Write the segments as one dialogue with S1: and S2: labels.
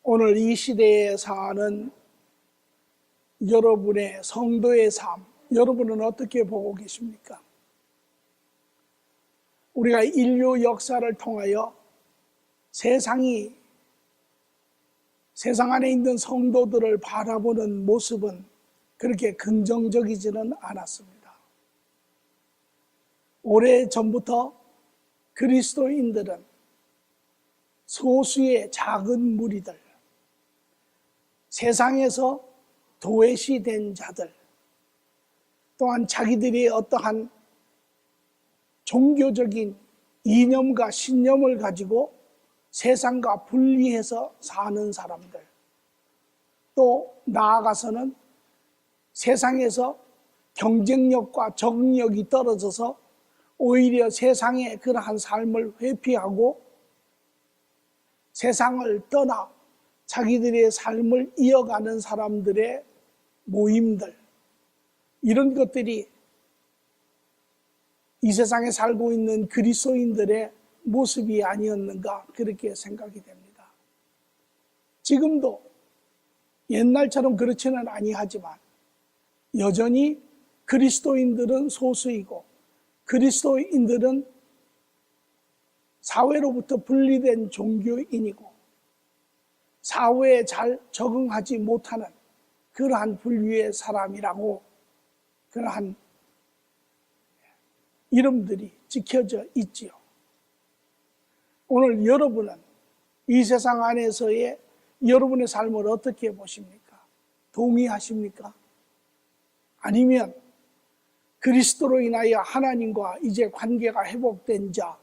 S1: 오늘 이 시대에 사는 여러분의 성도의 삶, 여러분은 어떻게 보고 계십니까? 우리가 인류 역사를 통하여 세상 안에 있는 성도들을 바라보는 모습은 그렇게 긍정적이지는 않았습니다. 오래전부터 그리스도인들은 소수의 작은 무리들, 세상에서 도외시된 자들, 또한 자기들이 어떠한 종교적인 이념과 신념을 가지고 세상과 분리해서 사는 사람들, 또 나아가서는 세상에서 경쟁력과 적응력이 떨어져서 오히려 세상의 그러한 삶을 회피하고 세상을 떠나 자기들의 삶을 이어가는 사람들의 모임들, 이런 것들이 이 세상에 살고 있는 그리스도인들의 모습이 아니었는가 그렇게 생각이 됩니다. 지금도 옛날처럼 그렇지는 아니하지만 여전히 그리스도인들은 소수이고 그리스도인들은 사회로부터 분리된 종교인이고 사회에 잘 적응하지 못하는 그러한 분류의 사람이라고 그러한 이름들이 지켜져 있지요. 오늘 여러분은 이 세상 안에서의 여러분의 삶을 어떻게 보십니까? 동의하십니까? 아니면 그리스도로 인하여 하나님과 이제 관계가 회복된 자,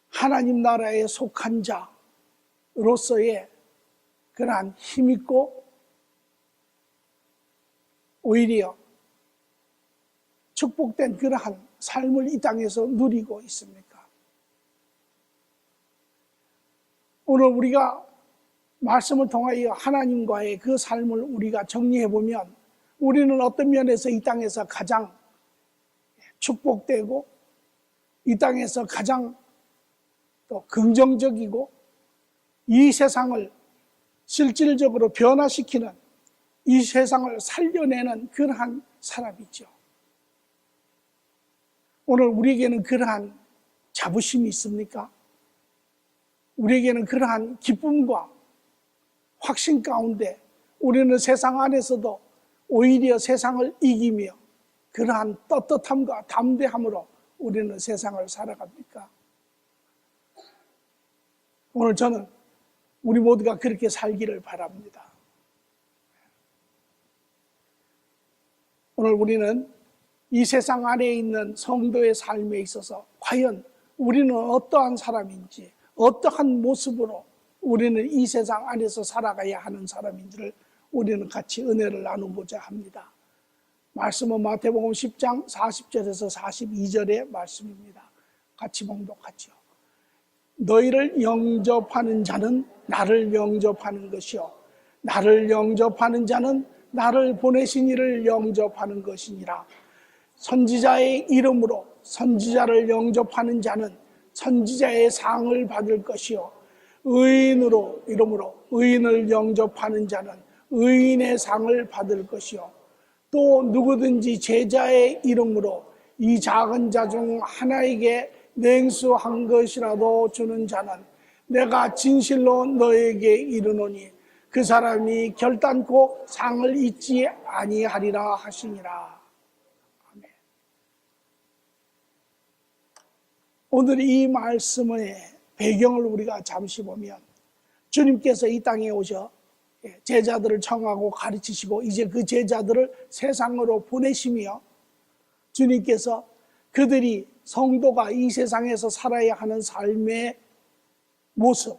S1: 하나님 나라에 속한 자로서의 그러한 힘있고 오히려 축복된 그러한 삶을 이 땅에서 누리고 있습니까? 오늘 우리가 말씀을 통하여 하나님과의 그 삶을 우리가 정리해보면 우리는 어떤 면에서 이 땅에서 가장 축복되고 이 땅에서 가장 또 긍정적이고 이 세상을 실질적으로 변화시키는, 이 세상을 살려내는 그러한 사람이죠. 오늘 우리에게는 그러한 자부심이 있습니까? 우리에게는 그러한 기쁨과 확신 가운데 우리는 세상 안에서도 오히려 세상을 이기며 그러한 떳떳함과 담대함으로 우리는 세상을 살아갑니까? 오늘 저는 우리 모두가 그렇게 살기를 바랍니다. 오늘 우리는 이 세상 안에 있는 성도의 삶에 있어서 과연 우리는 어떠한 사람인지, 어떠한 모습으로 우리는 이 세상 안에서 살아가야 하는 사람인지를 우리는 같이 은혜를 나누고자 합니다. 말씀은 마태복음 10장 40절에서 42절의 말씀입니다. 같이 봉독하죠. 너희를 영접하는 자는 나를 영접하는 것이요 나를 영접하는 자는 나를 보내신 이를 영접하는 것이니라. 선지자의 이름으로 선지자를 영접하는 자는 선지자의 상을 받을 것이요 의인으로 이름으로 의인을 영접하는 자는 의인의 상을 받을 것이요 또 누구든지 제자의 이름으로 이 작은 자 중 하나에게 냉수한 것이라도 주는 자는 내가 진실로 너에게 이르노니 그 사람이 결단코 상을 잊지 아니하리라 하시니라. 아멘. 오늘 이 말씀의 배경을 우리가 잠시 보면 주님께서 이 땅에 오셔 제자들을 청하고 가르치시고 이제 그 제자들을 세상으로 보내시며 주님께서 그들이 성도가 이 세상에서 살아야 하는 삶의 모습,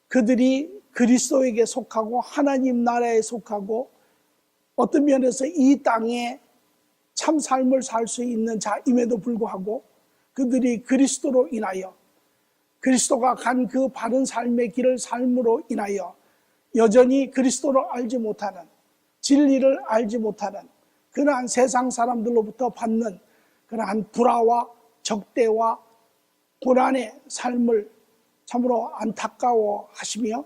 S1: 그들이 그리스도에게 속하고 하나님 나라에 속하고 어떤 면에서 이 땅에 참 삶을 살 수 있는 자임에도 불구하고 그들이 그리스도로 인하여 그리스도가 간 그 바른 삶의 길을 삶으로 인하여 여전히 그리스도를 알지 못하는, 진리를 알지 못하는 그러한 세상 사람들로부터 받는 그러한 불화와 적대와 고난의 삶을 참으로 안타까워하시며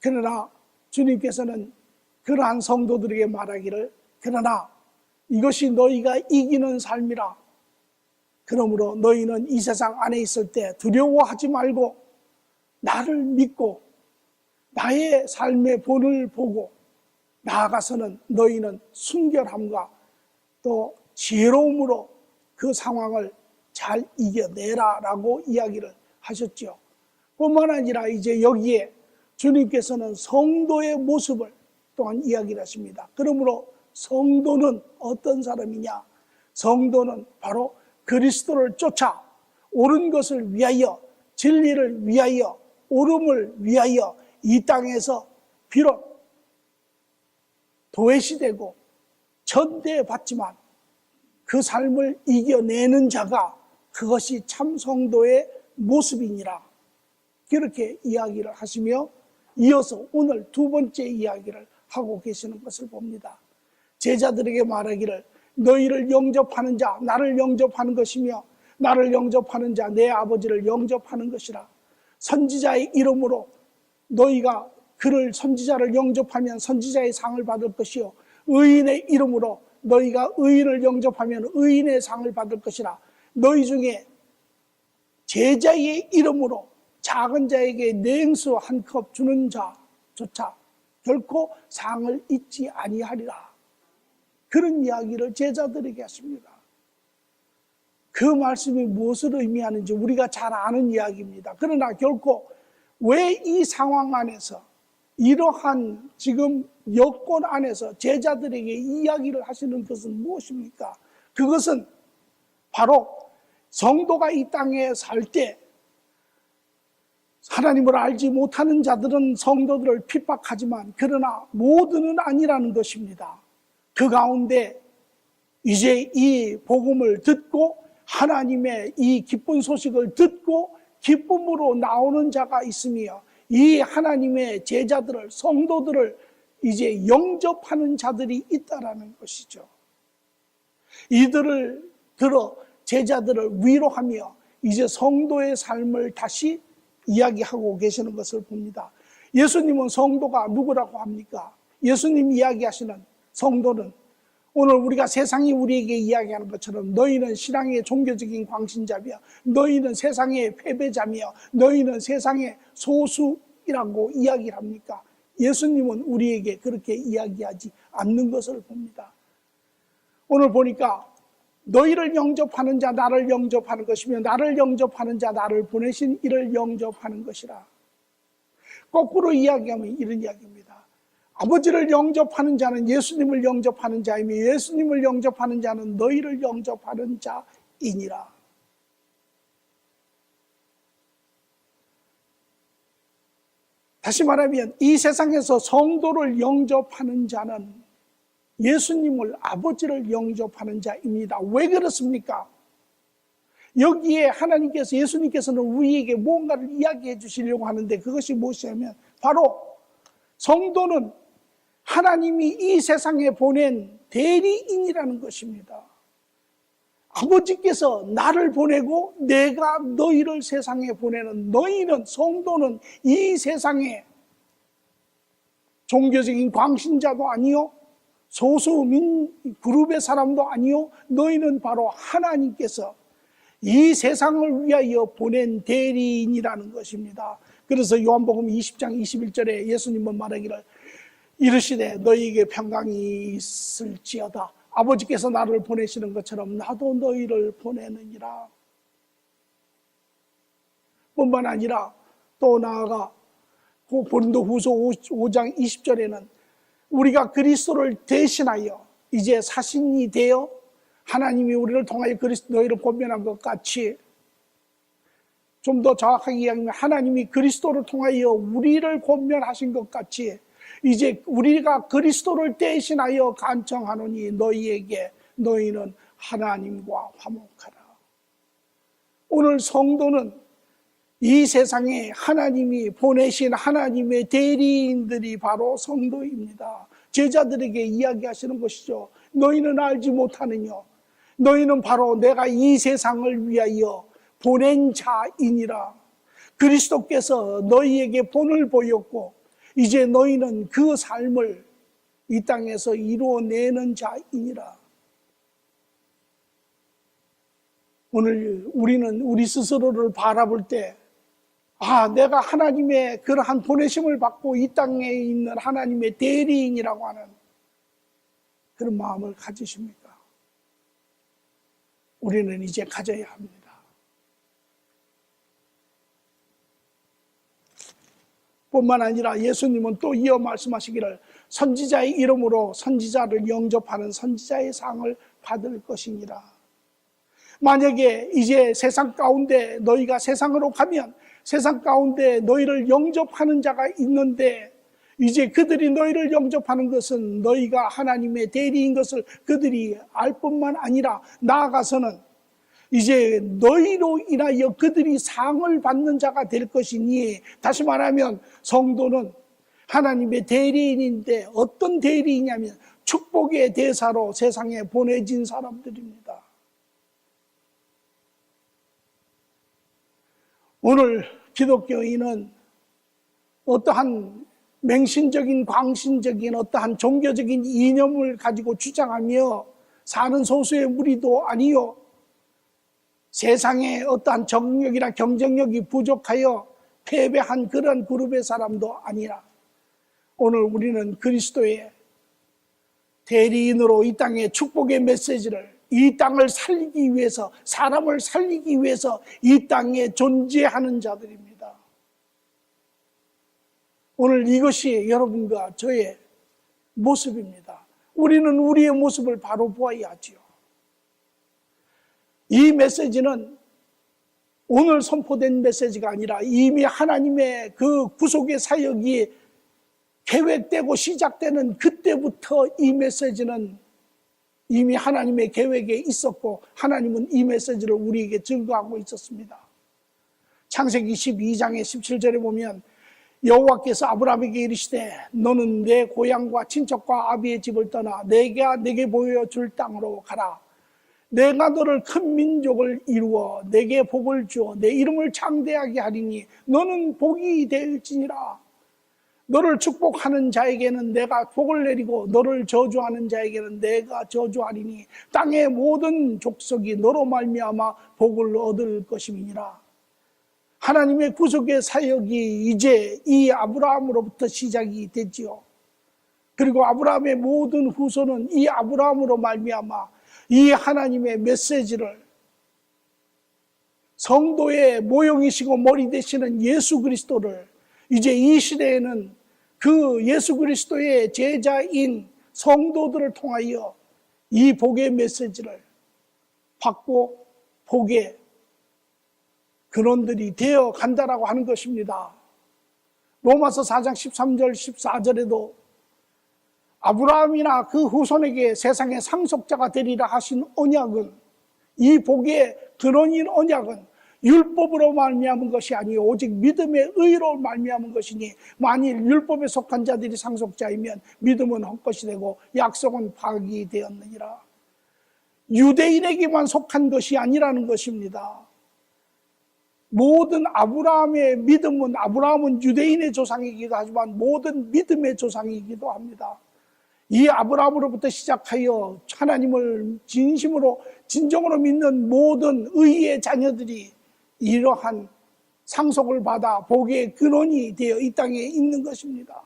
S1: 그러나 주님께서는 그러한 성도들에게 말하기를, 그러나 이것이 너희가 이기는 삶이라. 그러므로 너희는 이 세상 안에 있을 때 두려워하지 말고 나를 믿고 나의 삶의 본을 보고 나아가서는 너희는 순결함과 또 지혜로움으로 그 상황을 잘 이겨내라 라고 이야기를 하셨죠. 뿐만 아니라 이제 여기에 주님께서는 성도의 모습을 또한 이야기를 하십니다. 그러므로 성도는 어떤 사람이냐? 성도는 바로 그리스도를 쫓아 옳은 것을 위하여, 진리를 위하여, 옳음을 위하여 이 땅에서 비록 도외시되고 천대받지만 그 삶을 이겨내는 자가 그것이 참 성도의 모습이니라. 그렇게 이야기를 하시며 이어서 오늘 두 번째 이야기를 하고 계시는 것을 봅니다. 제자들에게 말하기를, 너희를 영접하는 자, 나를 영접하는 것이며 나를 영접하는 자, 내 아버지를 영접하는 것이라. 선지자의 이름으로 너희가 그를, 선지자를 영접하면 선지자의 상을 받을 것이요, 의인의 이름으로 너희가 의인을 영접하면 의인의 상을 받을 것이라. 너희 중에 제자의 이름으로 작은 자에게 냉수 한 컵 주는 자조차 결코 상을 잊지 아니하리라. 그런 이야기를 제자들에게 하십니다. 그 말씀이 무엇을 의미하는지 우리가 잘 아는 이야기입니다. 그러나 결코 왜 이 상황 안에서, 이러한 지금 여건 안에서 제자들에게 이야기를 하시는 것은 무엇입니까? 그것은 바로 성도가 이 땅에 살 때 하나님을 알지 못하는 자들은 성도들을 핍박하지만 그러나 모두는 아니라는 것입니다. 그 가운데 이제 이 복음을 듣고 하나님의 이 기쁜 소식을 듣고 기쁨으로 나오는 자가 있으며 이 하나님의 제자들을, 성도들을 이제 영접하는 자들이 있다라는 것이죠. 이들을 들어 제자들을 위로하며 이제 성도의 삶을 다시 이야기하고 계시는 것을 봅니다. 예수님은 성도가 누구라고 합니까? 예수님 이야기하시는 성도는 오늘 우리가 세상이 우리에게 이야기하는 것처럼 너희는 신앙의 종교적인 광신자며 너희는 세상의 패배자며 너희는 세상의 소수이라고 이야기를 합니까? 예수님은 우리에게 그렇게 이야기하지 않는 것을 봅니다. 오늘 보니까 너희를 영접하는 자 나를 영접하는 것이며 나를 영접하는 자 나를 보내신 이를 영접하는 것이라. 거꾸로 이야기하면 이런 이야기입니다. 아버지를 영접하는 자는 예수님을 영접하는 자이며 예수님을 영접하는 자는 너희를 영접하는 자이니라. 다시 말하면 이 세상에서 성도를 영접하는 자는 예수님을, 아버지를 영접하는 자입니다. 왜 그렇습니까? 여기에 하나님께서, 예수님께서는 우리에게 뭔가를 이야기해 주시려고 하는데 그것이 무엇이냐면 바로 성도는 하나님이 이 세상에 보낸 대리인이라는 것입니다. 아버지께서 나를 보내고 내가 너희를 세상에 보내는, 너희는, 성도는 이 세상에 종교적인 광신자도 아니요 소수민 그룹의 사람도 아니요 너희는 바로 하나님께서 이 세상을 위하여 보낸 대리인이라는 것입니다. 그래서 요한복음 20장 21절에 예수님은 말하기를 이르시되 너희에게 평강이 있을지어다. 아버지께서 나를 보내시는 것처럼 나도 너희를 보내느니라. 뿐만 아니라 또 나아가 고린도후서 5장 20절에는 우리가 그리스도를 대신하여 이제 사신이 되어 하나님이 우리를 통하여 그리스도 너희를 권면한 것 같이, 좀 더 정확하게 이야기하면 하나님이 그리스도를 통하여 우리를 권면하신 것 같이 이제 우리가 그리스도를 대신하여 간청하노니 너희에게 너희는 하나님과 화목하라. 오늘 성도는 이 세상에 하나님이 보내신 하나님의 대리인들이 바로 성도입니다. 제자들에게 이야기하시는 것이죠. 너희는 알지 못하느냐. 너희는 바로 내가 이 세상을 위하여 보낸 자이니라. 그리스도께서 너희에게 본을 보였고 이제 너희는 그 삶을 이 땅에서 이루어내는 자이니라. 오늘 우리는 우리 스스로를 바라볼 때, 내가 하나님의 그러한 보내심을 받고 이 땅에 있는 하나님의 대리인이라고 하는 그런 마음을 가지십니까? 우리는 이제 가져야 합니다. 뿐만 아니라 예수님은 또 이어 말씀하시기를 선지자의 이름으로 선지자를 영접하는 선지자의 상을 받을 것이니라. 만약에 이제 세상 가운데 너희가 세상으로 가면 세상 가운데 너희를 영접하는 자가 있는데, 이제 그들이 너희를 영접하는 것은 너희가 하나님의 대리인 것을 그들이 알 뿐만 아니라 나아가서는 이제 너희로 인하여 그들이 상을 받는 자가 될 것이니, 다시 말하면 성도는 하나님의 대리인인데 어떤 대리인이냐면 축복의 대사로 세상에 보내진 사람들입니다. 오늘 기독교인은 어떠한 맹신적인 광신적인 어떠한 종교적인 이념을 가지고 주장하며 사는 소수의 무리도 아니요, 세상에 어떠한 정력이나 경쟁력이 부족하여 패배한 그런 그룹의 사람도 아니라, 오늘 우리는 그리스도의 대리인으로 이 땅에 축복의 메시지를, 이 땅을 살리기 위해서, 사람을 살리기 위해서 이 땅에 존재하는 자들입니다. 오늘 이것이 여러분과 저의 모습입니다. 우리는 우리의 모습을 바로 보아야 하지요. 이 메시지는 오늘 선포된 메시지가 아니라 이미 하나님의 그 구속의 사역이 계획되고 시작되는 그때부터 이 메시지는 이미 하나님의 계획에 있었고, 하나님은 이 메시지를 우리에게 증거하고 있었습니다. 창세기 12장의 17절에 보면 여호와께서 아브라함에게 이르시되 너는 내 고향과 친척과 아비의 집을 떠나 내가 내게 보여줄 땅으로 가라. 내가 너를 큰 민족을 이루어 내게 복을 주어 내 이름을 창대하게 하리니 너는 복이 될지니라. 너를 축복하는 자에게는 내가 복을 내리고 너를 저주하는 자에게는 내가 저주하리니 땅의 모든 족속이 너로 말미암아 복을 얻을 것임이니라. 하나님의 구속의 사역이 이제 이 아브라함으로부터 시작이 됐지요. 그리고 아브라함의 모든 후손은 이 아브라함으로 말미암아 이 하나님의 메시지를, 성도의 모형이시고 머리 되시는 예수 그리스도를 이제 이 시대에는 그 예수 그리스도의 제자인 성도들을 통하여 이 복의 메시지를 받고 복의 근원들이 되어 간다라고 하는 것입니다. 로마서 4장 13절 14절에도 아브라함이나 그 후손에게 세상의 상속자가 되리라 하신 언약은, 이 복의 근원인 언약은 율법으로 말미암은 것이 아니요 오직 믿음의 의로 말미암은 것이니, 만일 율법에 속한 자들이 상속자이면 믿음은 헛것이 되고 약속은 파악이 되었느니라. 유대인에게만 속한 것이 아니라는 것입니다. 모든 아브라함의 믿음은, 아브라함은 유대인의 조상이기도 하지만 모든 믿음의 조상이기도 합니다. 이 아브라함으로부터 시작하여 하나님을 진심으로 진정으로 믿는 모든 의의 자녀들이 이러한 상속을 받아 복의 근원이 되어 이 땅에 있는 것입니다.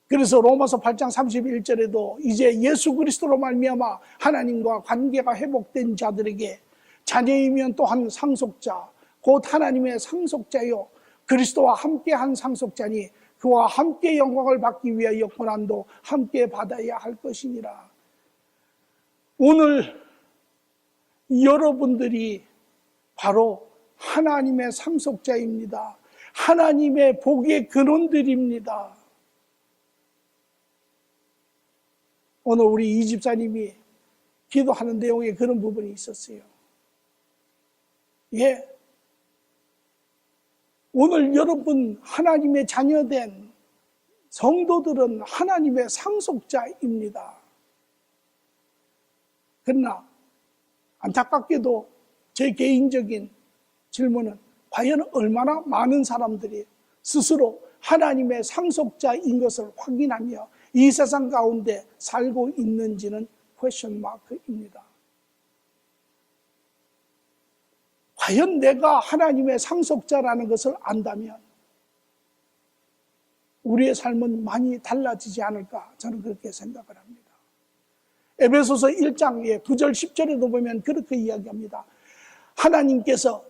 S1: 그래서 로마서 8장 31절에도 이제 예수 그리스도로 말미암아 하나님과 관계가 회복된 자들에게 자녀이면 또한 상속자, 곧 하나님의 상속자요 그리스도와 함께한 상속자니 그와 함께 영광을 받기 위하여 고난도 함께 받아야 할 것이니라. 오늘 여러분들이 바로 하나님의 상속자입니다. 하나님의 복의 근원들입니다. 오늘 우리 이 집사님이 기도하는 내용에 그런 부분이 있었어요. 예. 오늘 여러분 하나님의 자녀된 성도들은 하나님의 상속자입니다. 그러나 안타깝게도 제 개인적인 질문은 과연 얼마나 많은 사람들이 스스로 하나님의 상속자인 것을 확인하며 이 세상 가운데 살고 있는지는 퀘스천 마크입니다. 과연 내가 하나님의 상속자라는 것을 안다면 우리의 삶은 많이 달라지지 않을까 저는 그렇게 생각을 합니다. 에베소서 1장의 9절 10절에도 보면 그렇게 이야기합니다. 하나님께서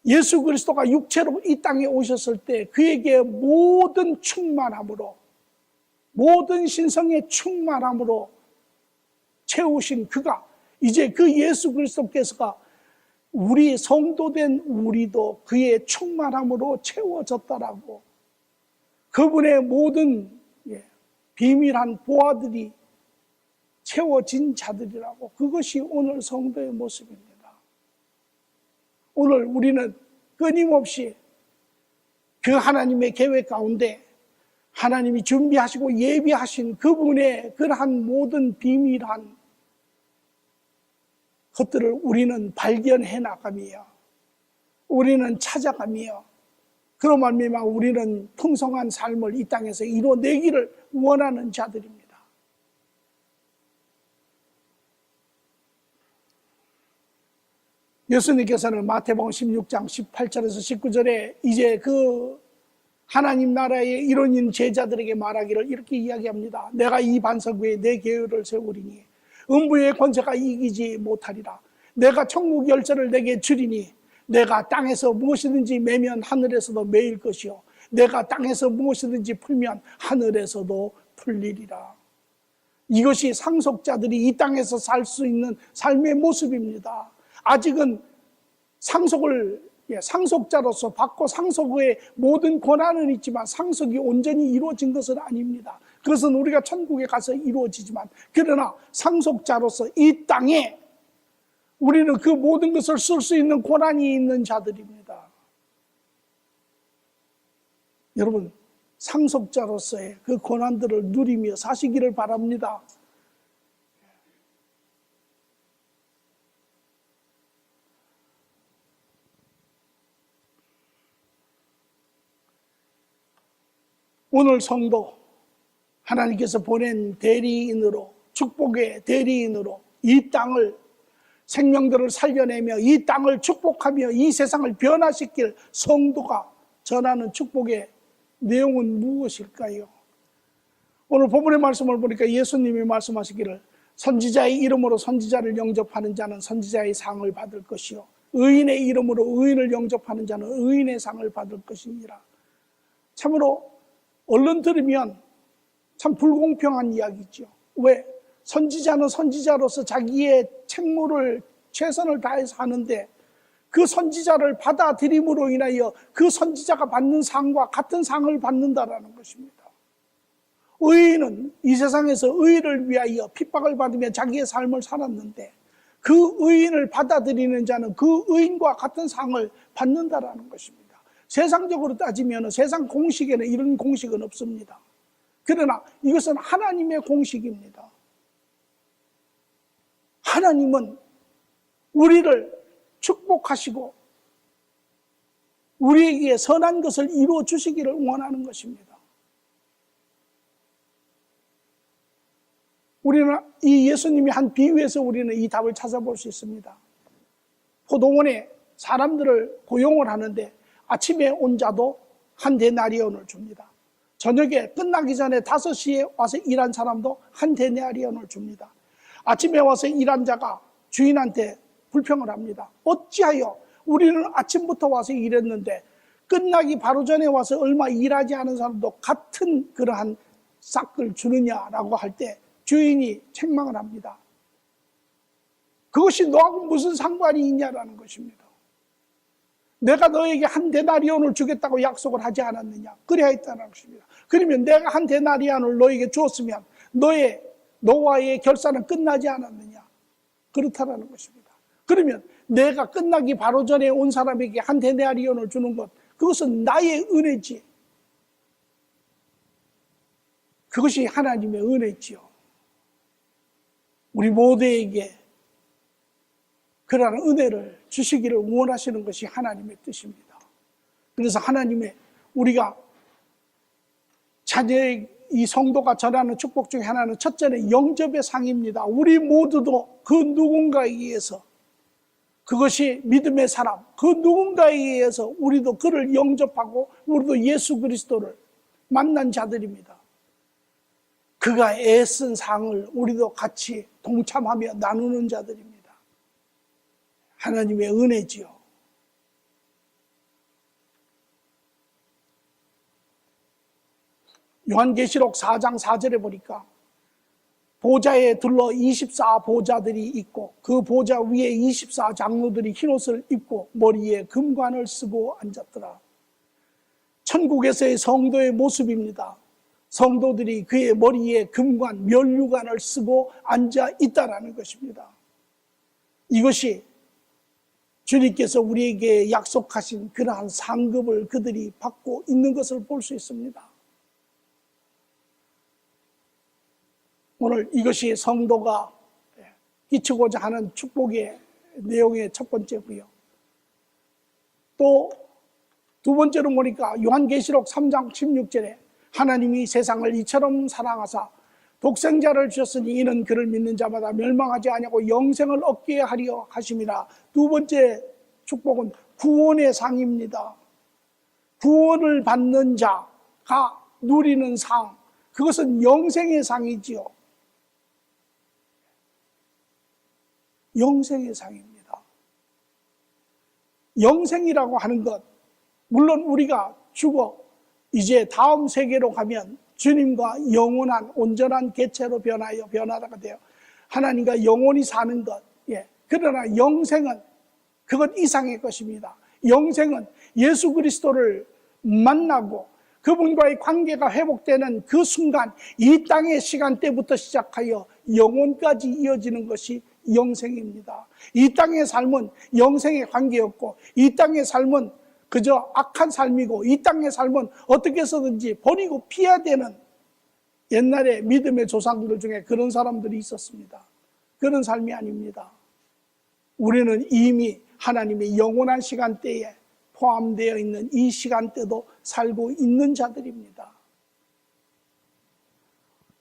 S1: 예수 그리스도가 육체로 이 땅에 오셨을 때 그에게 모든 충만함으로, 모든 신성의 충만함으로 채우신 그가, 이제 그 예수 그리스도께서가 우리 성도된 우리도 그의 충만함으로 채워졌다라고, 그분의 모든 비밀한 보화들이 채워진 자들이라고, 그것이 오늘 성도의 모습입니다. 오늘 우리는 끊임없이 그 하나님의 계획 가운데 하나님이 준비하시고 예비하신 그분의 그러한 모든 비밀한 것들을 우리는 발견해 나가며 우리는 찾아가며 그로 말미암아 우리는 풍성한 삶을 이 땅에서 이루어내기를 원하는 자들입니다. 예수님께서는 마태복음 16장 18절에서 19절에 이제 그 하나님 나라의 일원인 제자들에게 말하기를 이렇게 이야기합니다. 내가 이 반석 위에 내 계율을 세우리니 음부의 권세가 이기지 못하리라. 내가 천국 열쇠를 내게 주리니 내가 땅에서 무엇이든지 매면 하늘에서도 매일 것이요 내가 땅에서 무엇이든지 풀면 하늘에서도 풀리리라. 이것이 상속자들이 이 땅에서 살 수 있는 삶의 모습입니다. 아직은 상속자로서 받고 상속의 모든 권한은 있지만 상속이 온전히 이루어진 것은 아닙니다. 그것은 우리가 천국에 가서 이루어지지만, 그러나 상속자로서 이 땅에 우리는 그 모든 것을 쓸 수 있는 권한이 있는 자들입니다. 여러분, 상속자로서의 그 권한들을 누리며 사시기를 바랍니다. 오늘 성도, 하나님께서 보낸 대리인으로, 축복의 대리인으로 이 땅을, 생명들을 살려내며 이 땅을 축복하며 이 세상을 변화시킬 성도가 전하는 축복의 내용은 무엇일까요? 오늘 본문의 말씀을 보니까 예수님이 말씀하시기를 선지자의 이름으로 선지자를 영접하는 자는 선지자의 상을 받을 것이요 의인의 이름으로 의인을 영접하는 자는 의인의 상을 받을 것이니라. 참으로 얼른 들으면 참 불공평한 이야기죠. 왜? 선지자는 선지자로서 자기의 책무를 최선을 다해서 하는데 그 선지자를 받아들임으로 인하여 그 선지자가 받는 상과 같은 상을 받는다라는 것입니다. 의인은 이 세상에서 의를 위하여 핍박을 받으며 자기의 삶을 살았는데 그 의인을 받아들이는 자는 그 의인과 같은 상을 받는다라는 것입니다. 세상적으로 따지면 세상 공식에는 이런 공식은 없습니다. 그러나 이것은 하나님의 공식입니다. 하나님은 우리를 축복하시고 우리에게 선한 것을 이루어 주시기를 원하는 것입니다. 우리는 이 예수님이 한 비유에서 우리는 이 답을 찾아볼 수 있습니다. 포도원에 사람들을 고용을 하는데 아침에 온 자도 한 데나리온을 줍니다. 저녁에 끝나기 전에 5시에 와서 일한 사람도 한 데나리온을 줍니다. 아침에 와서 일한 자가 주인한테 불평을 합니다. 어찌하여 우리는 아침부터 와서 일했는데 끝나기 바로 전에 와서 얼마 일하지 않은 사람도 같은 그러한 싹을 주느냐라고 할 때 주인이 책망을 합니다. 그것이 너하고 무슨 상관이 있냐라는 것입니다. 내가 너에게 한 데나리온을 주겠다고 약속을 하지 않았느냐? 그래야 했다는 것입니다. 그러면 내가 한 데나리온을 너에게 주었으면 너와의 결산은 끝나지 않았느냐? 그렇다라는 것입니다. 그러면 내가 끝나기 바로 전에 온 사람에게 한 데나리온을 주는 것, 그것은 나의 은혜지. 그것이 하나님의 은혜지요. 우리 모두에게 그러한 은혜를 주시기를 원하시는 것이 하나님의 뜻입니다. 그래서 하나님의 우리가 자녀의 이 성도가 전하는 축복 중에 하나는 첫째는 영접의 상입니다. 우리 모두도 그 누군가에 의해서, 그것이 믿음의 사람, 그 누군가에 의해서 우리도 그를 영접하고 우리도 예수 그리스도를 만난 자들입니다. 그가 애쓴 상을 우리도 같이 동참하며 나누는 자들입니다. 하나님의 은혜지요. 요한계시록 4장 4절에 보니까 보좌에 둘러 24보좌들이 있고 그 보좌 위에 24장로들이 흰옷을 입고 머리에 금관을 쓰고 앉았더라. 천국에서의 성도의 모습입니다. 성도들이 그의 머리에 금관, 면류관을 쓰고 앉아 있다라는 것입니다. 이것이 주님께서 우리에게 약속하신 그러한 상급을 그들이 받고 있는 것을 볼 수 있습니다. 오늘 이것이 성도가 끼치고자 하는 축복의 내용의 첫 번째고요. 또 두 번째로 보니까 요한계시록 3장 16절에 하나님이 세상을 이처럼 사랑하사 독생자를 주셨으니 이는 그를 믿는 자마다 멸망하지 아니하고 영생을 얻게 하려 하심이라. 두 번째 축복은 구원의 상입니다. 구원을 받는 자가 누리는 상, 그것은 영생의 상이지요. 영생의 상입니다. 영생이라고 하는 것, 물론 우리가 죽어 이제 다음 세계로 가면 주님과 영원한 온전한 개체로 변화가 돼요. 하나님과 영원히 사는 것. 그러나 영생은 그것 이상의 것입니다. 영생은 예수 그리스도를 만나고 그분과의 관계가 회복되는 그 순간, 이 땅의 시간대부터 시작하여 영원까지 이어지는 것이 영생입니다. 이 땅의 삶은 영생의 관계였고, 이 땅의 삶은 그저 악한 삶이고, 이 땅의 삶은 어떻게 해서든지 버리고 피해야 되는, 옛날에 믿음의 조상들 중에 그런 사람들이 있었습니다. 그런 삶이 아닙니다. 우리는 이미 하나님의 영원한 시간대에 포함되어 있는 이 시간대도 살고 있는 자들입니다.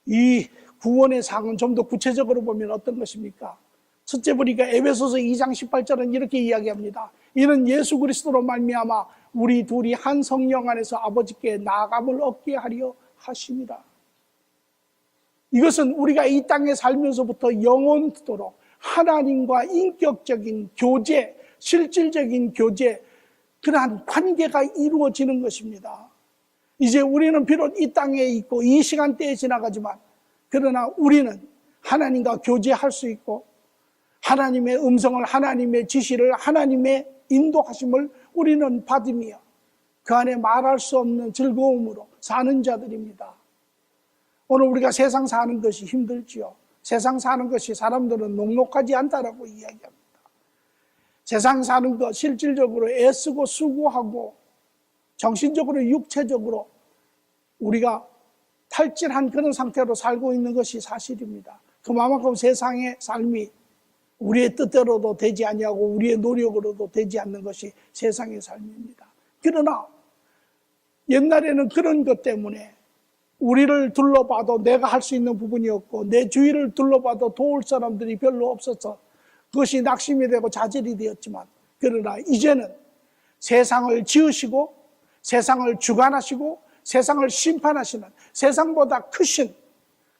S1: 이 구원의 상은 좀 더 구체적으로 보면 어떤 것입니까? 첫째 보니까 에베소서 2장 18절은 이렇게 이야기합니다. 이는 예수 그리스도로 말미암아 우리 둘이 한 성령 안에서 아버지께 나아감을 얻게 하려 하심이라. 이것은 우리가 이 땅에 살면서부터 영원토록 하나님과 인격적인 교제, 실질적인 교제, 그러한 관계가 이루어지는 것입니다. 이제 우리는 비록 이 땅에 있고 이 시간대에 지나가지만, 그러나 우리는 하나님과 교제할 수 있고 하나님의 음성을, 하나님의 지시를, 하나님의 인도하심을 우리는 받으며 그 안에 말할 수 없는 즐거움으로 사는 자들입니다. 오늘 우리가 세상 사는 것이 힘들지요. 세상 사는 것이 사람들은 녹록하지 않다라고 이야기합니다. 세상 사는 것 실질적으로 애쓰고 수고하고 정신적으로 육체적으로 우리가 탈진한 그런 상태로 살고 있는 것이 사실입니다. 그만큼 세상의 삶이 우리의 뜻대로도 되지 아니하고 우리의 노력으로도 되지 않는 것이 세상의 삶입니다. 그러나 옛날에는 그런 것 때문에 우리를 둘러봐도 내가 할 수 있는 부분이 없고 내 주위를 둘러봐도 도울 사람들이 별로 없어서 그것이 낙심이 되고 좌절이 되었지만, 그러나 이제는 세상을 지으시고 세상을 주관하시고 세상을 심판하시는 세상보다 크신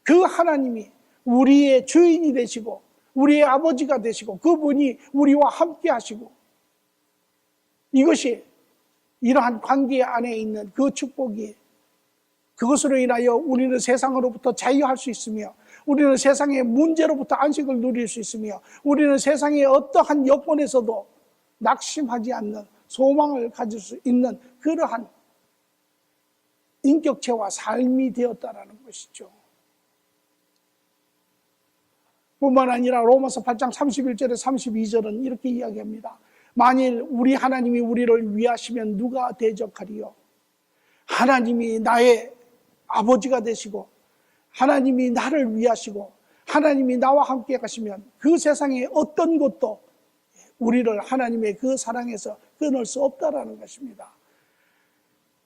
S1: 그 하나님이 우리의 주인이 되시고 우리의 아버지가 되시고 그분이 우리와 함께 하시고, 이것이 이러한 관계 안에 있는 그 축복이, 그것으로 인하여 우리는 세상으로부터 자유할 수 있으며 우리는 세상의 문제로부터 안식을 누릴 수 있으며 우리는 세상의 어떠한 여건에서도 낙심하지 않는 소망을 가질 수 있는 그러한 인격체와 삶이 되었다라는 것이죠. 뿐만 아니라 로마서 8장 31절에 32절은 이렇게 이야기합니다. 만일 우리 하나님이 우리를 위하시면 누가 대적하리요? 하나님이 나의 아버지가 되시고 하나님이 나를 위하시고 하나님이 나와 함께 가시면 그 세상의 어떤 것도 우리를 하나님의 그 사랑에서 끊을 수 없다라는 것입니다.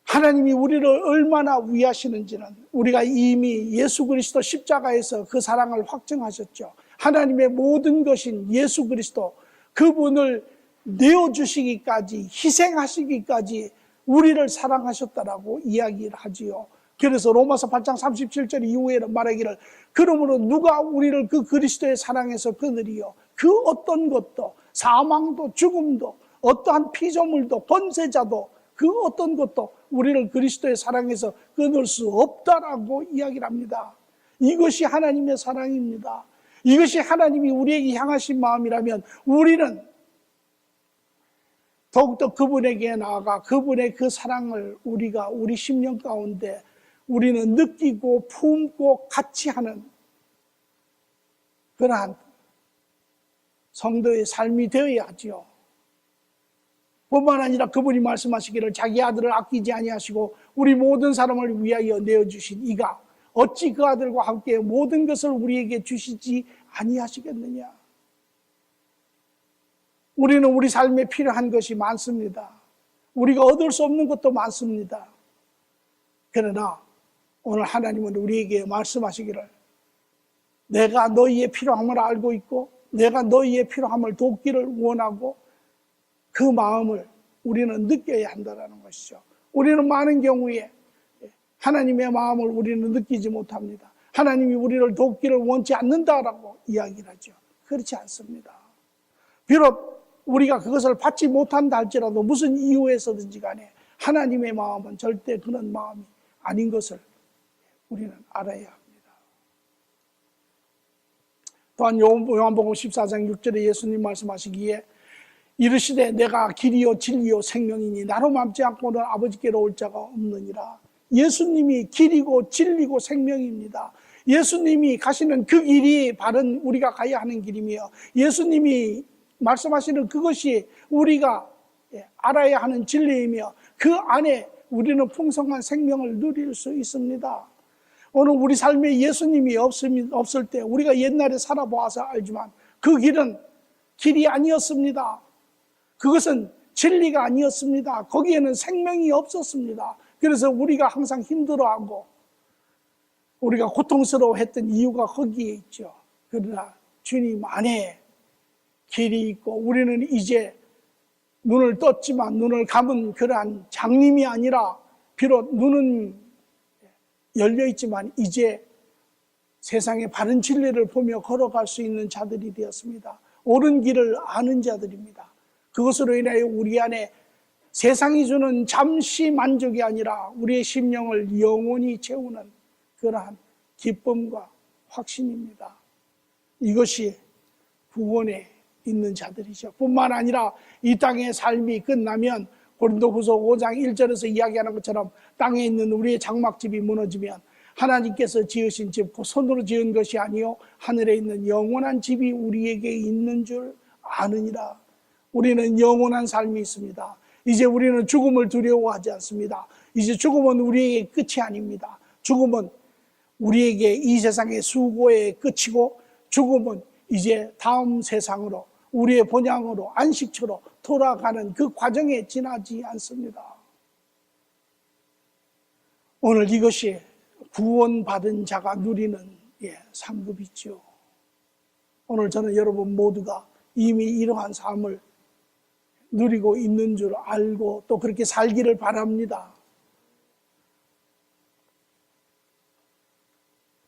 S1: 하나님이 우리를 얼마나 위하시는지는 우리가 이미 예수 그리스도 십자가에서 그 사랑을 확증하셨죠. 하나님의 모든 것인 예수 그리스도, 그분을 내어주시기까지, 희생하시기까지 우리를 사랑하셨다라고 이야기를 하지요. 그래서 로마서 8장 37절 이후에는 말하기를, 그러므로 누가 우리를 그 그리스도의 사랑에서 끊으리요? 그 어떤 것도, 사망도 죽음도, 어떠한 피조물도, 번세자도, 그 어떤 것도 우리를 그리스도의 사랑에서 끊을 수 없다라고 이야기를 합니다. 이것이 하나님의 사랑입니다. 이것이 하나님이 우리에게 향하신 마음이라면 우리는 더욱더 그분에게 나아가 그분의 그 사랑을 우리가 우리 심령 가운데 우리는 느끼고 품고 같이 하는 그러한 성도의 삶이 되어야 하지요. 뿐만 아니라 그분이 말씀하시기를 자기 아들을 아끼지 아니하시고 우리 모든 사람을 위하여 내어주신 이가 어찌 그 아들과 함께 모든 것을 우리에게 주시지 아니하시겠느냐. 우리는 우리 삶에 필요한 것이 많습니다. 우리가 얻을 수 없는 것도 많습니다. 그러나 오늘 하나님은 우리에게 말씀하시기를, 내가 너희의 필요함을 알고 있고 내가 너희의 필요함을 돕기를 원하고, 그 마음을 우리는 느껴야 한다는 것이죠. 우리는 많은 경우에 하나님의 마음을 우리는 느끼지 못합니다. 하나님이 우리를 돕기를 원치 않는다라고 이야기를 하죠. 그렇지 않습니다. 비록 우리가 그것을 받지 못한다 할지라도 무슨 이유에서든지 간에 하나님의 마음은 절대 그런 마음이 아닌 것을 우리는 알아야 합니다. 또한 요한복음 14장 6절에 예수님 말씀하시기에 이르시되 내가 길이요 진리요 생명이니 나로 맘지 않고는 아버지께로 올 자가 없느니라. 예수님이 길이고 진리고 생명입니다. 예수님이 가시는 그 길이 바른 우리가 가야 하는 길이며, 예수님이 말씀하시는 그것이 우리가 알아야 하는 진리이며, 그 안에 우리는 풍성한 생명을 누릴 수 있습니다. 오늘 우리 삶에 예수님이 없을 때 우리가 옛날에 살아보아서 알지만 그 길은 길이 아니었습니다. 그것은 진리가 아니었습니다. 거기에는 생명이 없었습니다. 그래서 우리가 항상 힘들어하고 우리가 고통스러워했던 이유가 거기에 있죠. 그러나 주님 안에 길이 있고, 우리는 이제 눈을 떴지만 눈을 감은 그러한 장님이 아니라, 비록 눈은 열려있지만 이제 세상의 바른 진리를 보며 걸어갈 수 있는 자들이 되었습니다. 옳은 길을 아는 자들입니다. 그것으로 인하여 우리 안에 세상이 주는 잠시 만족이 아니라 우리의 심령을 영원히 채우는 그러한 기쁨과 확신입니다. 이것이 구원에 있는 자들이죠. 뿐만 아니라 이 땅의 삶이 끝나면 고린도후서 5장 1절에서 이야기하는 것처럼 땅에 있는 우리의 장막집이 무너지면 하나님께서 지으신 집, 그 손으로 지은 것이 아니요 하늘에 있는 영원한 집이 우리에게 있는 줄 아느니라. 우리는 영원한 삶이 있습니다. 이제 우리는 죽음을 두려워하지 않습니다. 이제 죽음은 우리에게 끝이 아닙니다. 죽음은 우리에게 이 세상의 수고의 끝이고, 죽음은 이제 다음 세상으로, 우리의 본향으로, 안식처로 돌아가는 그 과정에 지나지 않습니다. 오늘 이것이 구원받은 자가 누리는 상급이죠. 오늘 저는 여러분 모두가 이미 이러한 삶을 누리고 있는 줄 알고 또 그렇게 살기를 바랍니다.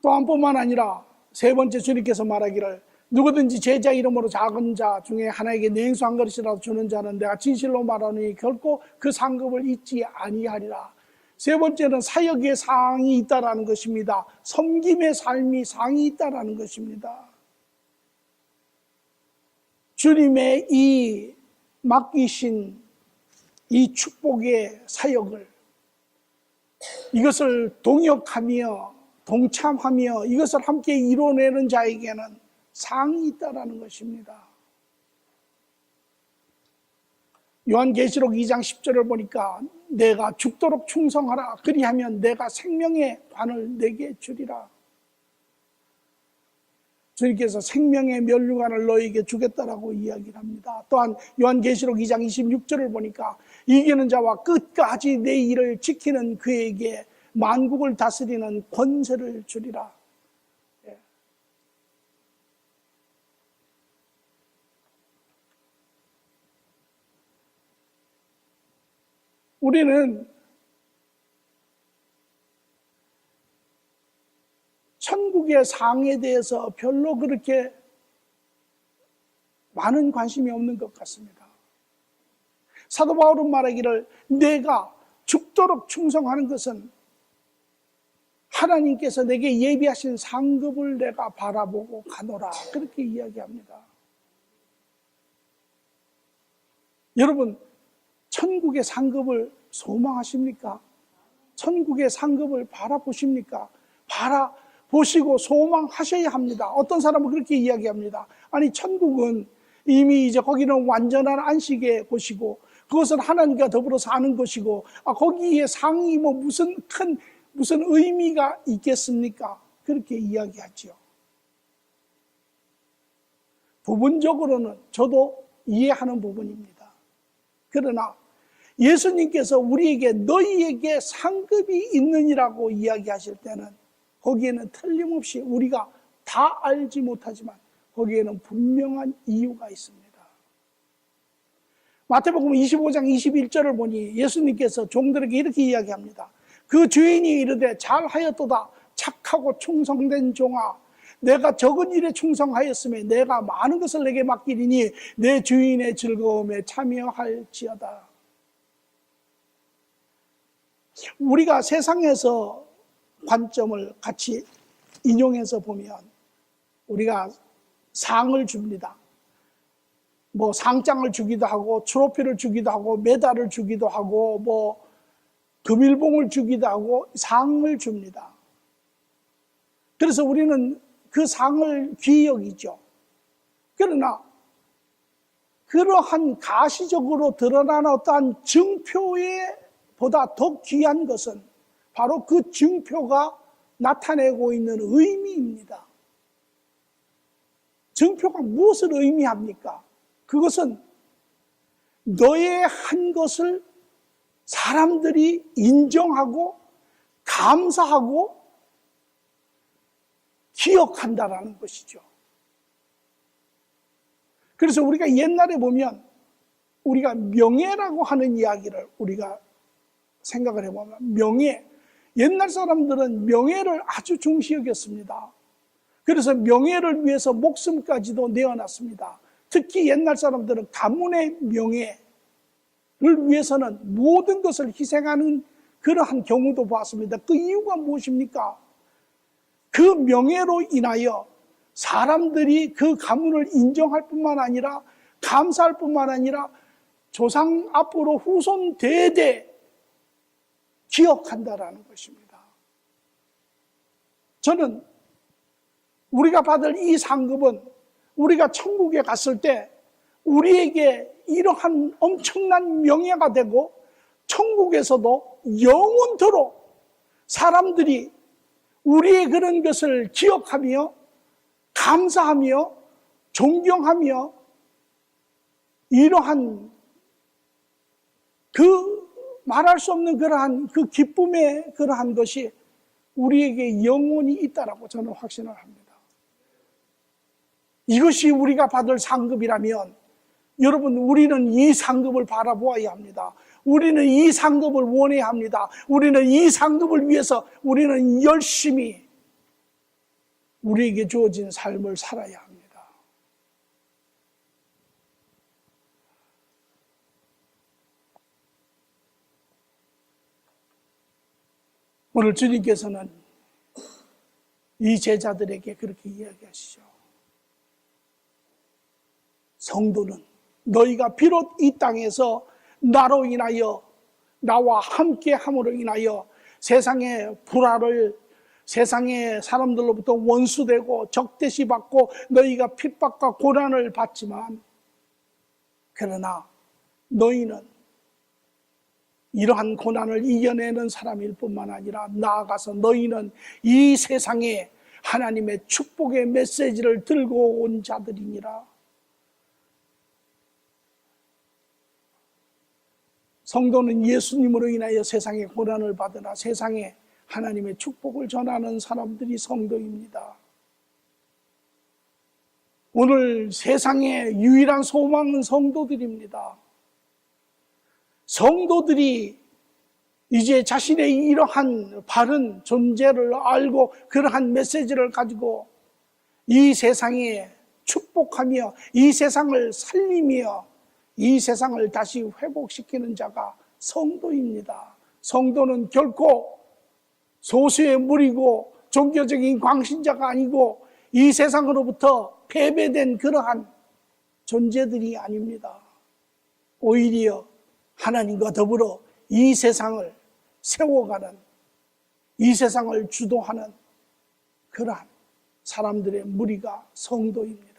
S1: 또한 뿐만 아니라 세 번째, 주님께서 말하기를 누구든지 제자 이름으로 작은 자 중에 하나에게 냉수 한 그릇이라도 주는 자는 내가 진실로 말하노니 결코 그 상급을 잊지 아니하리라. 세 번째는 사역의 상이 있다라는 것입니다. 섬김의 삶이 상이 있다라는 것입니다. 주님의 이 맡기신 이 축복의 사역을, 이것을 동역하며 동참하며 이것을 함께 이뤄내는 자에게는 상이 있다라는 것입니다. 요한계시록 2장 10절을 보니까 내가 죽도록 충성하라, 그리하면 내가 생명의 관을 내게 주리라. 주님께서 생명의 면류관을 너에게 주겠다라고 이야기를 합니다. 또한 요한계시록 2장 26절을 보니까 이기는 자와 끝까지 내 일을 지키는 그에게 만국을 다스리는 권세를 주리라. 우리는 천국의 상에 대해서 별로 그렇게 많은 관심이 없는 것 같습니다. 사도 바울은 말하기를 내가 죽도록 충성하는 것은 하나님께서 내게 예비하신 상급을 내가 바라보고 가노라, 그렇게 이야기합니다. 여러분, 천국의 상급을 소망하십니까? 천국의 상급을 바라보십니까? 바라보시고 소망하셔야 합니다. 어떤 사람은 그렇게 이야기합니다. 아니, 천국은 이미 이제 거기는 완전한 안식의 곳이고 그것은 하나님과 더불어 사는 것이고 거기에 상이 뭐 무슨 의미가 있겠습니까? 그렇게 이야기하죠. 부분적으로는 저도 이해하는 부분입니다. 그러나 예수님께서 우리에게 너희에게 상급이 있느니라고 이야기하실 때는 거기에는 틀림없이 우리가 다 알지 못하지만 거기에는 분명한 이유가 있습니다. 마태복음 25장 21절을 보니 예수님께서 종들에게 이렇게 이야기합니다. 그 주인이 이르되 잘하였도다 착하고 충성된 종아, 내가 적은 일에 충성하였으며 내가 많은 것을 내게 맡기리니 내 주인의 즐거움에 참여할지어다. 우리가 세상에서 관점을 같이 인용해서 보면 우리가 상을 줍니다. 뭐 상장을 주기도 하고 트로피를 주기도 하고 메달을 주기도 하고 뭐 금일봉을 주기도 하고 상을 줍니다. 그래서 우리는 그 상을 귀히 여기죠. 그러나 그러한 가시적으로 드러나는 어떠한 증표에 보다 더 귀한 것은 바로 그 증표가 나타내고 있는 의미입니다. 증표가 무엇을 의미합니까? 그것은 너의 한 것을 사람들이 인정하고 감사하고 기억한다라는 것이죠. 그래서 우리가 옛날에 보면 우리가 명예라고 하는 이야기를 우리가 생각을 해보면 명예, 옛날 사람들은 명예를 아주 중시 여겼습니다. 그래서 명예를 위해서 목숨까지도 내어놨습니다. 특히 옛날 사람들은 가문의 명예를 위해서는 모든 것을 희생하는 그러한 경우도 봤습니다. 그 이유가 무엇입니까? 그 명예로 인하여 사람들이 그 가문을 인정할 뿐만 아니라 감사할 뿐만 아니라 조상 앞으로 후손 대대 기억한다라는 것입니다. 저는 우리가 받을 이 상급은 우리가 천국에 갔을 때 우리에게 이러한 엄청난 명예가 되고 천국에서도 영원토록 사람들이 우리의 그런 것을 기억하며 감사하며 존경하며 이러한 그 말할 수 없는 그러한 그 기쁨의 그러한 것이 우리에게 영원히 있다라고 저는 확신을 합니다. 이것이 우리가 받을 상급이라면 여러분, 우리는 이 상급을 바라보아야 합니다. 우리는 이 상급을 원해야 합니다. 우리는 이 상급을 위해서 우리는 열심히 우리에게 주어진 삶을 살아야 합니다. 오늘 주님께서는 이 제자들에게 그렇게 이야기하시죠. 성도는 너희가 비록 이 땅에서 나로 인하여 나와 함께 함으로 인하여 세상의 불화를 세상의 사람들로부터 원수되고 적대시 받고 너희가 핍박과 고난을 받지만 그러나 너희는 이러한 고난을 이겨내는 사람일 뿐만 아니라 나아가서 너희는 이 세상에 하나님의 축복의 메시지를 들고 온 자들이니라. 성도는 예수님으로 인하여 세상의 고난을 받으나 세상에 하나님의 축복을 전하는 사람들이 성도입니다. 오늘 세상의 유일한 소망은 성도들입니다. 성도들이 이제 자신의 이러한 바른 존재를 알고 그러한 메시지를 가지고 이 세상에 축복하며 이 세상을 살리며 이 세상을 다시 회복시키는 자가 성도입니다. 성도는 결코 소수의 무리고 종교적인 광신자가 아니고 이 세상으로부터 패배된 그러한 존재들이 아닙니다. 오히려 하나님과 더불어 이 세상을 세워가는, 이 세상을 주도하는 그러한 사람들의 무리가 성도입니다.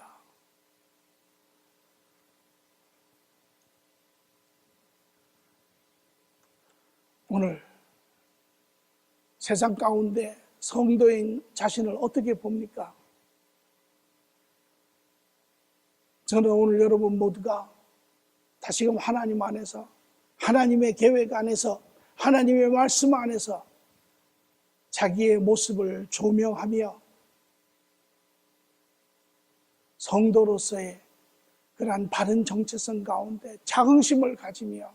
S1: 오늘 세상 가운데 성도인 자신을 어떻게 봅니까? 저는 오늘 여러분 모두가 다시금 하나님 안에서, 하나님의 계획 안에서, 하나님의 말씀 안에서 자기의 모습을 조명하며 성도로서의 그러한 바른 정체성 가운데 자긍심을 가지며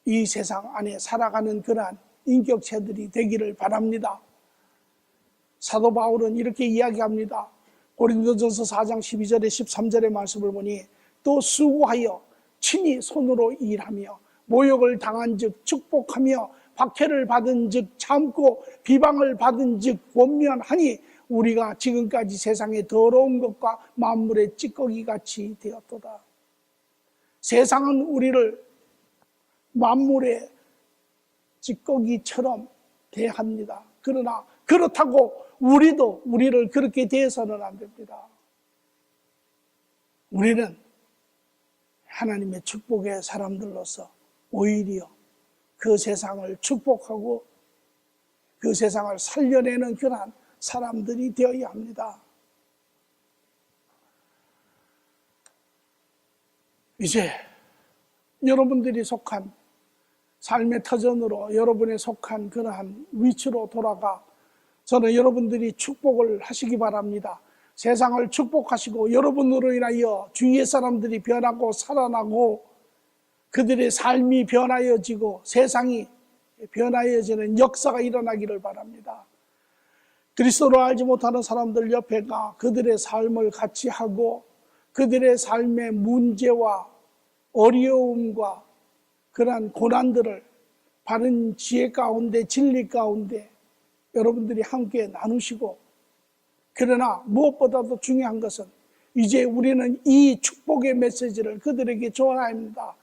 S1: 이 세상 안에 살아가는 그러한 인격체들이 되기를 바랍니다. 사도 바울은 이렇게 이야기합니다. 고린도전서 4장 12절에 13절의 말씀을 보니 또 수고하여 친히 손으로 일하며 모욕을 당한 즉 축복하며 박해를 받은 즉 참고 비방을 받은 즉 권면하니 우리가 지금까지 세상의 더러운 것과 만물의 찌꺼기 같이 되었도다. 세상은 우리를 만물의 찌꺼기처럼 대합니다. 그러나 그렇다고 우리도 우리를 그렇게 대해서는 안 됩니다. 우리는 하나님의 축복의 사람들로서 오히려 그 세상을 축복하고 그 세상을 살려내는 그러한 사람들이 되어야 합니다. 이제 여러분들이 속한 삶의 터전으로 여러분의 속한 그러한 위치로 돌아가 저는 여러분들이 축복을 하시기 바랍니다. 세상을 축복하시고 여러분으로 인하여 주위의 사람들이 변하고 살아나고 그들의 삶이 변하여지고 세상이 변하여지는 역사가 일어나기를 바랍니다. 그리스도를 알지 못하는 사람들 옆에 가 그들의 삶을 같이 하고 그들의 삶의 문제와 어려움과 그러한 고난들을 바른 지혜 가운데 진리 가운데 여러분들이 함께 나누시고 그러나 무엇보다도 중요한 것은 이제 우리는 이 축복의 메시지를 그들에게 전해야 합니다.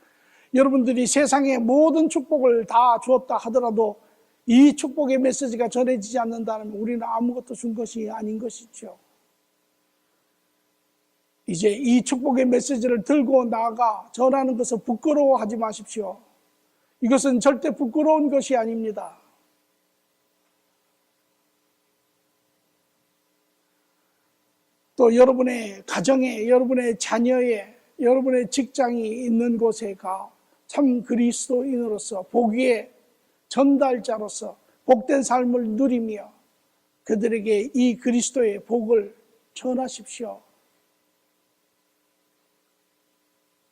S1: 여러분들이 세상의 모든 축복을 다 주었다 하더라도 이 축복의 메시지가 전해지지 않는다면 우리는 아무것도 준 것이 아닌 것이죠. 이제 이 축복의 메시지를 들고 나아가 전하는 것을 부끄러워하지 마십시오. 이것은 절대 부끄러운 것이 아닙니다. 또 여러분의 가정에, 여러분의 자녀에, 여러분의 직장이 있는 곳에 가 참 그리스도인으로서 복의 전달자로서 복된 삶을 누리며 그들에게 이 그리스도의 복을 전하십시오.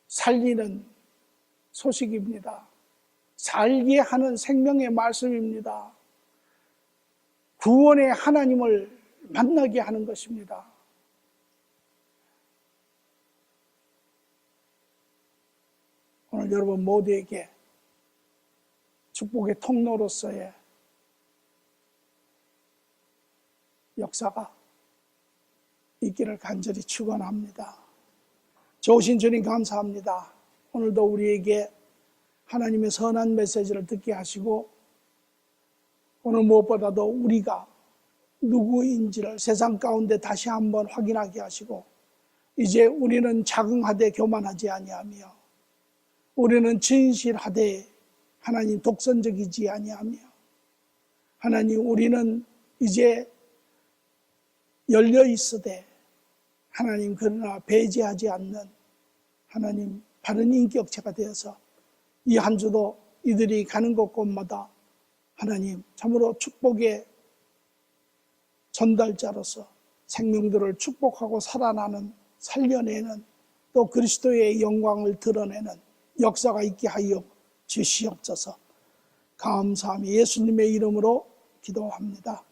S1: 살리는 소식입니다. 살게 하는 생명의 말씀입니다. 구원의 하나님을 만나게 하는 것입니다. 오늘 여러분 모두에게 축복의 통로로서의 역사가 있기를 간절히 축원합니다. 좋으신 주님 감사합니다. 오늘도 우리에게 하나님의 선한 메시지를 듣게 하시고 오늘 무엇보다도 우리가 누구인지를 세상 가운데 다시 한번 확인하게 하시고 이제 우리는 자긍하되 교만하지 아니하며 우리는 진실하되 하나님 독선적이지 아니하며 하나님 우리는 이제 열려 있으되 하나님 그러나 배제하지 않는 하나님 바른 인격체가 되어서 이 한 주도 이들이 가는 곳곳마다 하나님 참으로 축복의 전달자로서 생명들을 축복하고 살아나는, 살려내는, 또 그리스도의 영광을 드러내는 역사가 있게 하여 주시옵소서. 감사하며 예수님의 이름으로 기도합니다.